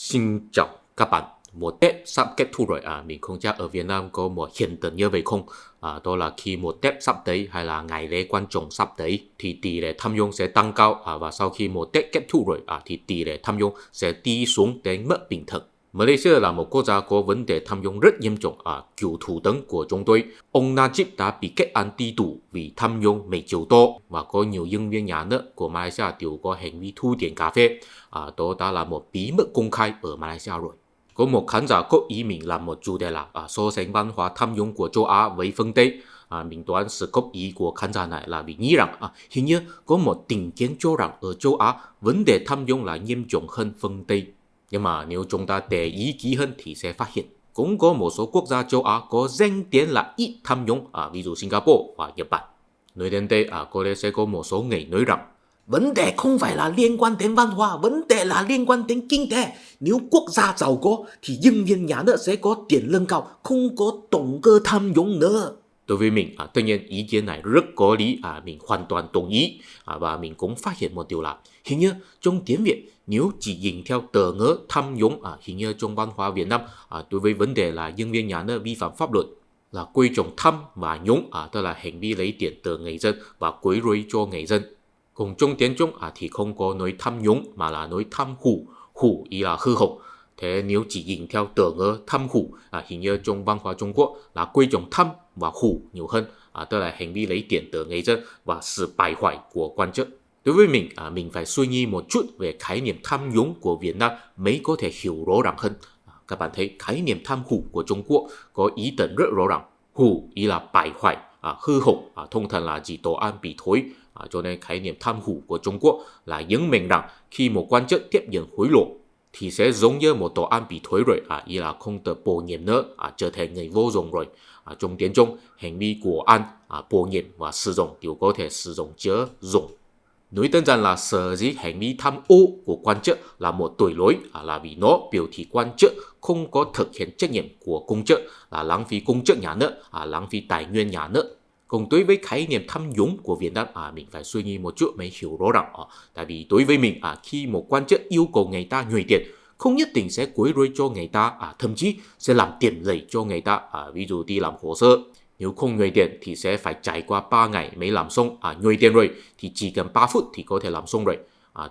Xin chào các bạn. Mùa Tết sắp kết thúc rồi mình không chắc ở Việt Nam có một hiện tượng như vậy không? Đó là khi mùa Tết sắp tới hay là ngày lễ quan trọng sắp tới thì tỷ lệ tham nhũng sẽ tăng cao và sau khi mùa Tết kết thúc rồi thì tỷ lệ tham nhũng sẽ đi xuống đến mức bình thường. Malaysia là một quốc gia có vấn đề tham nhũng rất nghiêm trọng. Cựu thủ tướng của chúng tôi, ông Najib đã bị kết án đi tù vì tham nhũng mấy triệu đô và có nhiều nhân viên nhà nước của Malaysia đều có hành vi thu tiền cà phê. Đó đã là một bí mật công khai ở Malaysia rồi. Có một khán giả có ý mình làm một chủ đề là so sánh văn hóa tham nhũng của châu Á với phương Tây. Mình đoán sự góp ý của khán giả này là vì nghĩ rằng hình như có một định kiến cho rằng ở châu Á vấn đề tham nhũng là nghiêm trọng hơn phương Tây. Nhưng mà nếu chúng ta để ý kỹ hơn thì sẽ phát hiện cũng có một số quốc gia châu Á có danh tiếng là ít tham nhũng, ví dụ Singapore và Nhật Bản. Nói đến đây có lẽ sẽ có một số người nói rằng vấn đề không phải là liên quan đến văn hóa, vấn đề là liên quan đến kinh tế. Nếu quốc gia giàu có thì nhân viên nhà nước sẽ có tiền lương cao, không có động cơ tham nhũng nữa. Đối với mình, tất nhiên ý kiến này rất có lý, mình hoàn toàn đồng ý. Và mình cũng phát hiện một điều là hình như trong tiếng Việt nếu chỉ nhìn theo tờ ngữ tham nhũng, hình như trong văn hóa Việt Nam đối với vấn đề là nhân viên nhà nước vi phạm pháp luật là quy trọng tham và nhũng, tức là hành vi lấy tiền từ người dân và quấy rối cho người dân. Còn trong tiếng Trung thì không có nói tham nhũng mà là nói tham hủ, hủ ý là hư hỏng. Thế nếu chỉ nhìn theo tờ ngữ tham hủ, hình như trong văn hóa Trung Quốc là quy trọng tham và hủ nhiều hơn, tức là hành vi lấy tiền từ người dân và sự bại hoại của quan chức. Đối với mình phải suy nghĩ một chút về khái niệm tham nhũng của Việt Nam mới có thể hiểu rõ ràng hơn. Các bạn thấy khái niệm tham hủ của Trung Quốc có ý tưởng rất rõ ràng. Hủ ý là bại hoại, hư hỏng, thông thường là chỉ tổ an bị thối. Cho nên khái niệm tham hủ của Trung Quốc là nhấn mạnh rằng khi một quan chức tiếp nhận hối lộ thì sẽ giống như một tổ an bị thối rồi, ý là không được bổ nhiệm nữa, trở thành người vô dụng rồi. Trong tiếng Trung, hành vi của an, bổ nhiệm và sử dụng đều có thể sử dụng chữ dụng. Nói đơn giản là sở dĩ hành vi tham ô của quan chức là một tội lỗi là vì nó biểu thị quan chức không có thực hiện trách nhiệm của công chức, là lãng phí công chức nhà nước, lãng phí tài nguyên nhà nước. Còn đối với khái niệm tham nhũng của Việt Nam mình phải suy nghĩ một chút mới hiểu rõ ràng. Tại vì đối với mình khi một quan chức yêu cầu người ta nhồi tiền, không nhất định sẽ quấy rối cho người ta, thậm chí sẽ làm tiền lệ cho người ta, ví dụ đi làm hồ sơ. Nếu không nhồi tiền thì sẽ phải trải qua 3 ngày mới làm xong, nhồi tiền rồi thì chỉ cần 3 phút thì có thể làm xong rồi.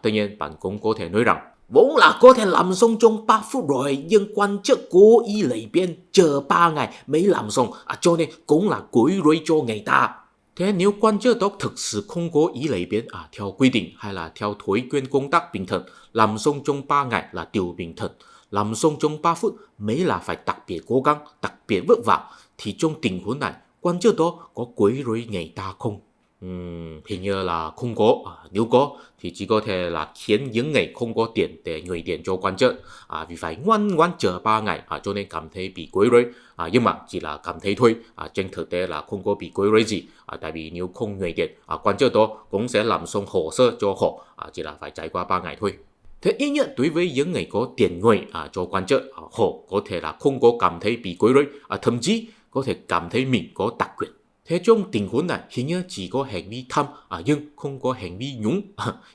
Tất nhiên bạn cũng có thể nói rằng vốn là có thể làm xong trong 3 phút rồi, nhưng quan chức cố ý lấy biên chờ 3 ngày mới làm xong, cho nên cũng là quấy rối cho người ta. Thế nếu quan chức đó thực sự không có ý lấy biên theo quy định hay là theo thói quen công tác bình thường, làm xong trong 3 ngày là điều bình thường, làm xong trong 3 phút mới là phải đặc biệt cố gắng, đặc biệt vất vả, thì trong tình huống này quan chức đó có quấy rối người ta không? Hình như là không có. Nếu có thì chỉ có thể là khiến những người không có tiền để nhồi tiền cho quan chức, vì phải ngoan ngoãn chờ 3 ngày cho nên cảm thấy bị quấy rối. Nhưng mà chỉ là cảm thấy thôi, trên thực tế là không có bị quấy rối gì. Tại vì nếu không nhồi tiền, quan chức đó cũng sẽ làm xong hồ sơ cho họ, chỉ là phải trải qua 3 ngày thôi. Thế ít nhất đối với những người có tiền nhồi cho quan chức, họ có thể là không có cảm thấy bị quấy rối, thậm chí có thể cảm thấy mình có đặc quyền. Thế trong tình huống này hình như chỉ có hành vi tham nhưng không có hành vi nhũng.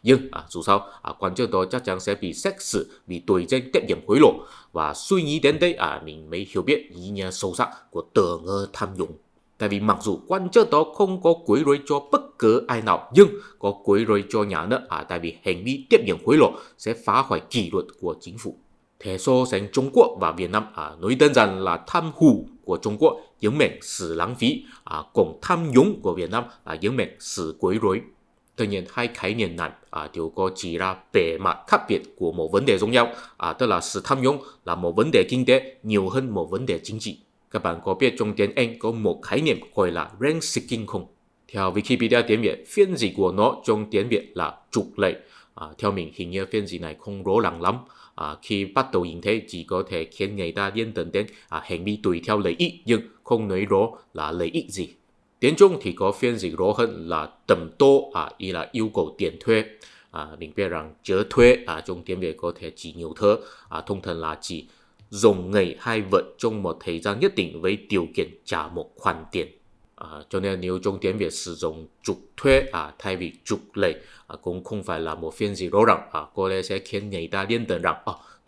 Nhưng dù sao quan chức đó chắc chắn sẽ bị xét xử vì tội danh tiếp nhận hối lộ. Và suy nghĩ đến đây mình mới hiểu biết ý nghĩa sâu sắc của tờ ngữ tham nhũng. Tại vì mặc dù quan chức đó không có quấy rối cho bất cứ ai nào, nhưng có quấy rối cho nhà nước, tại vì hành vi tiếp nhận hối lộ sẽ phá hoại kỷ luật của chính phủ. Thế so sánh Trung Quốc và Việt Nam, nói đơn giản là tham hủ của Trung Quốc nhấn mạnh sự lãng phí, còn tham nhũng của Việt Nam là nhấn mạnh sự quấy rối. Tất nhiên hai khái niệm này đều có chỉ ra bề mặt khác biệt của một vấn đề giống nhau, tức là sự tham nhũng là một vấn đề kinh tế nhiều hơn một vấn đề chính trị. Các bạn có biết trong tiếng Anh có một khái niệm gọi là rent seeking không? Theo Wikipedia tiếng Việt, phiên dịch của nó trong tiếng Việt là trục lợi. Theo mình hình như phiên dịch này không rõ ràng lắm. Khi bắt đầu nhìn thấy chỉ có thể khiến người ta liên tưởng đến hành vi tùy theo lợi ích, nhưng không nói rõ là lợi ích gì. Tiếng Trung thì có phiên dịch rõ hơn là tầm tô, ý là yêu cầu tiền thuê. Mình biết rằng chữ thuê trong tiếng Việt có thể chỉ nhiều thứ, thông thường là chỉ dùng người hai vợ trong một thời gian nhất định với điều kiện trả một khoản tiền. Cho nên nếu trong tiếng Việt sử dụng trục thuê thay vì trục lợi cũng không phải là một phiên dịch rõ ràng, có lẽ sẽ khiến người ta liên tưởng rằng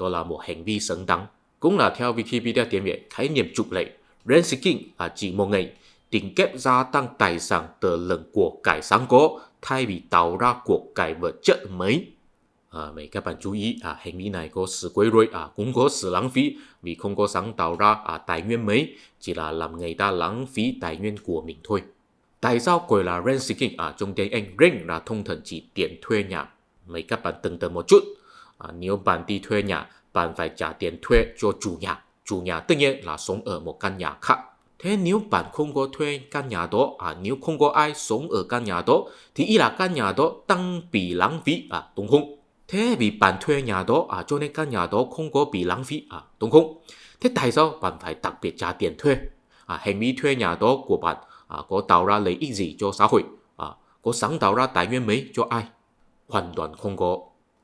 đó là một hành vi xứng đáng. Cũng là theo Wikipedia tiếng Việt, khái niệm trục lợi rent-seeking chỉ một ngày tìm cách gia tăng tài sản từ lần của cải sáng có thay vì tạo ra của cải vật chất mới. Mấy các bạn chú ý, hành vi này có sự quấy rối, cũng có sự lãng phí vì không có sáng tạo ra tài nguyên mới, chỉ là làm người ta lãng phí tài nguyên của mình thôi. Tại sao gọi là rent-seeking? Trong tiếng Anh, rent là thông thường chỉ tiền thuê nhà. Mấy các bạn tưởng tượng một chút, nếu bạn đi thuê nhà, bạn phải trả tiền thuê cho chủ nhà tất nhiên là sống ở một căn nhà khác. Thế nếu bạn không có thuê căn nhà đó, nếu không có ai sống ở căn nhà đó, thì ý là căn nhà đó đang bị lãng phí, đúng không? Thế vì bạn thuê nhà đó, cho nên căn nhà đó không có bị lãng phí, đúng không? Thế tại sao bạn phải đặc biệt trả tiền thuê? Hành vi thuê nhà đó của bạn có tạo ra lợi ích gì cho xã hội? Có sáng tạo ra tài nguyên mới cho ai? Hoàn toàn không có.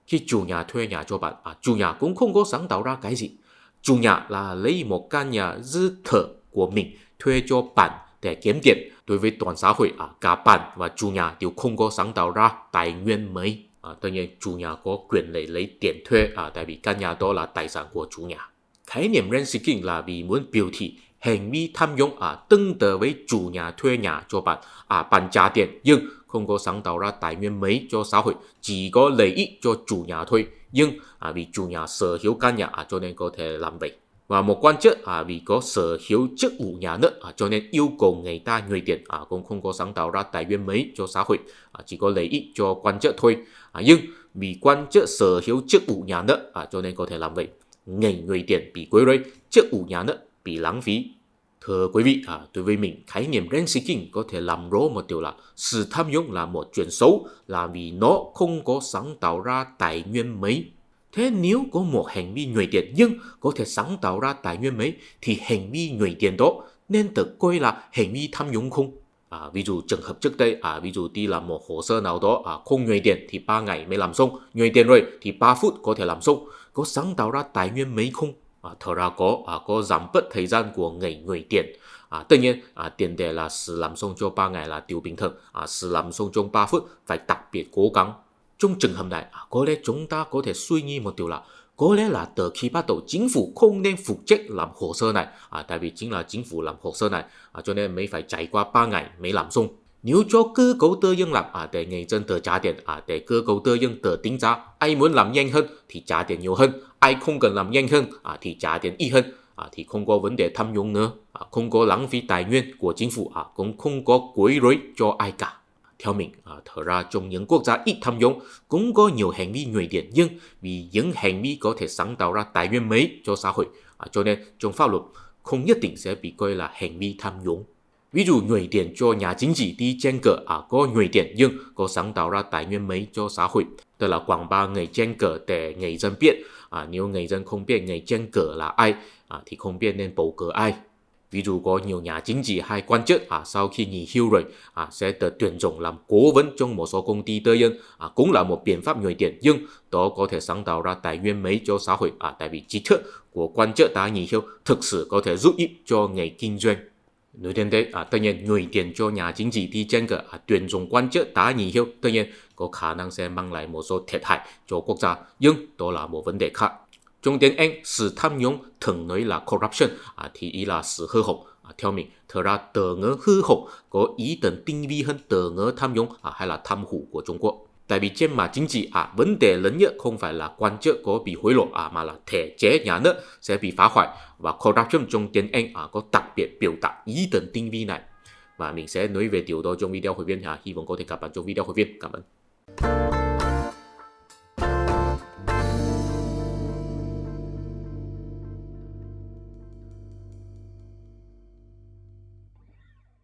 Khi chủ nhà thuê nhà cho bạn, chủ nhà cũng không có sáng tạo ra cái gì. Chủ nhà là lấy một căn nhà dư thừa của mình thuê cho bạn để kiếm tiền. Đối với toàn xã hội, cả bạn và chủ nhà đều không có sáng tạo ra tài nguyên mới. Tất nhiên chủ nhà có quyền lấy tiền thuê, tại vì căn nhà đó là tài sản của chủ nhà. Khái niệm rent-seeking là vì muốn biểu thị hành vi tham nhũng tương tự với chủ nhà thuê nhà cho bạn. Bạn trả tiền nhưng không có sáng tạo ra tài nguyên mới cho xã hội, chỉ có lợi ích cho chủ nhà thôi. Nhưng vì chủ nhà sở hữu căn nhà cho nên có thể làm vậy. Và một quan chức vì có sở hữu chức vụ nhà nước cho nên yêu cầu người ta nhồi tiền, cũng không có sáng tạo ra tài nguyên mới cho xã hội, chỉ có lợi ích cho quan chức thôi. Nhưng vì quan chức sở hữu chức vụ nhà nước cho nên có thể làm vậy. Người nhồi tiền bị quấy rối, chức vụ nhà nước bị lãng phí. Thưa quý vị, đối với mình, khái niệm rent-seeking có thể làm rõ một điều là sự tham nhũng là một chuyện xấu, là vì nó không có sáng tạo ra tài nguyên mới. Thế nếu có một hành vi nhồi tiền nhưng có thể sáng tạo ra tài nguyên mới, thì hành vi nhồi tiền đó nên được coi là hành vi tham nhũng không? Ví dụ trường hợp trước đây, ví dụ đi làm một hồ sơ nào đó, không nhồi tiền thì 3 ngày mới làm xong, nhồi tiền rồi thì 3 phút có thể làm xong, có sáng tạo ra tài nguyên mới không? Thật ra có giảm bớt thời gian của người nhồi tiền. Tất nhiên, tiền đề là sự làm xong cho 3 ngày là điều bình thường, sự làm xong trong 3 phút phải đặc biệt cố gắng. Trong trường hợp này, có lẽ chúng ta có thể suy nghĩ một điều là có lẽ là từ khi bắt đầu chính phủ không nên phụ trách làm hồ sơ này, tại vì chính là chính phủ làm hồ sơ này, cho nên mới phải trải qua 3 ngày mới làm xong. Nếu cho cơ cấu tư nhân làm, để người dân tự trả tiền, để cơ cấu tư nhân tự tính giá, ai muốn làm nhanh hơn thì trả tiền nhiều hơn, ai không cần làm nhanh hơn thì trả tiền ít hơn, thì không có vấn đề tham nhũng nữa, không có lãng phí tài nguyên của chính phủ, cũng không có quấy rối cho ai cả. Theo mình, thật ra trong những quốc gia ít tham nhũng cũng có nhiều hành vi nhồi tiền, nhưng vì những hành vi có thể sáng tạo ra tài nguyên mới cho xã hội, cho nên trong pháp luật không nhất định sẽ bị coi là hành vi tham nhũng. Ví dụ nhồi tiền cho nhà chính trị đi tranh cử, có nhồi tiền nhưng có sáng tạo ra tài nguyên mới cho xã hội, tức là quảng bá người tranh cử để người dân biết. Nếu người dân không biết người tranh cử là ai, thì không biết nên bầu cử ai. Ví dụ có nhiều nhà chính trị hay quan chức sau khi nghỉ hưu rồi sẽ được tuyển dụng làm cố vấn trong một số công ty tư nhân, cũng là một biện pháp nhồi tiền, nhưng đó có thể sáng tạo ra tài nguyên mới cho xã hội, tại vì trí thức của quan chức đã nghỉ hưu thực sự có thể giúp ích cho người kinh doanh. Nói đến đây, tất nhiên nhồi tiền cho nhà chính trị đi tranh cử, tuyển dụng quan chức đã nghỉ hưu tất nhiên có khả năng sẽ mang lại một số thiệt hại cho quốc gia, nhưng đó là một vấn đề khác. Trong tiếng Anh, sự tham nhũng thường nói là corruption, thì ý là sự hư hỏng. Theo mình, thật ra từ ngữ hư hỏng có ý tưởng tinh vi hơn từ ngữ tham nhũng hay là tham hủ của Trung Quốc. Tại vì trên mặt chính trị, vấn đề lớn nhất không phải là quan chức có bị hối lộ, mà là thể chế nhà nước sẽ bị phá hoại. Và corruption trong tiếng Anh có đặc biệt biểu đạt ý tưởng tinh vi này. Và mình sẽ nói về điều đó trong video hội viên. Hy vọng có thể gặp bạn trong video hội viên. Cảm ơn.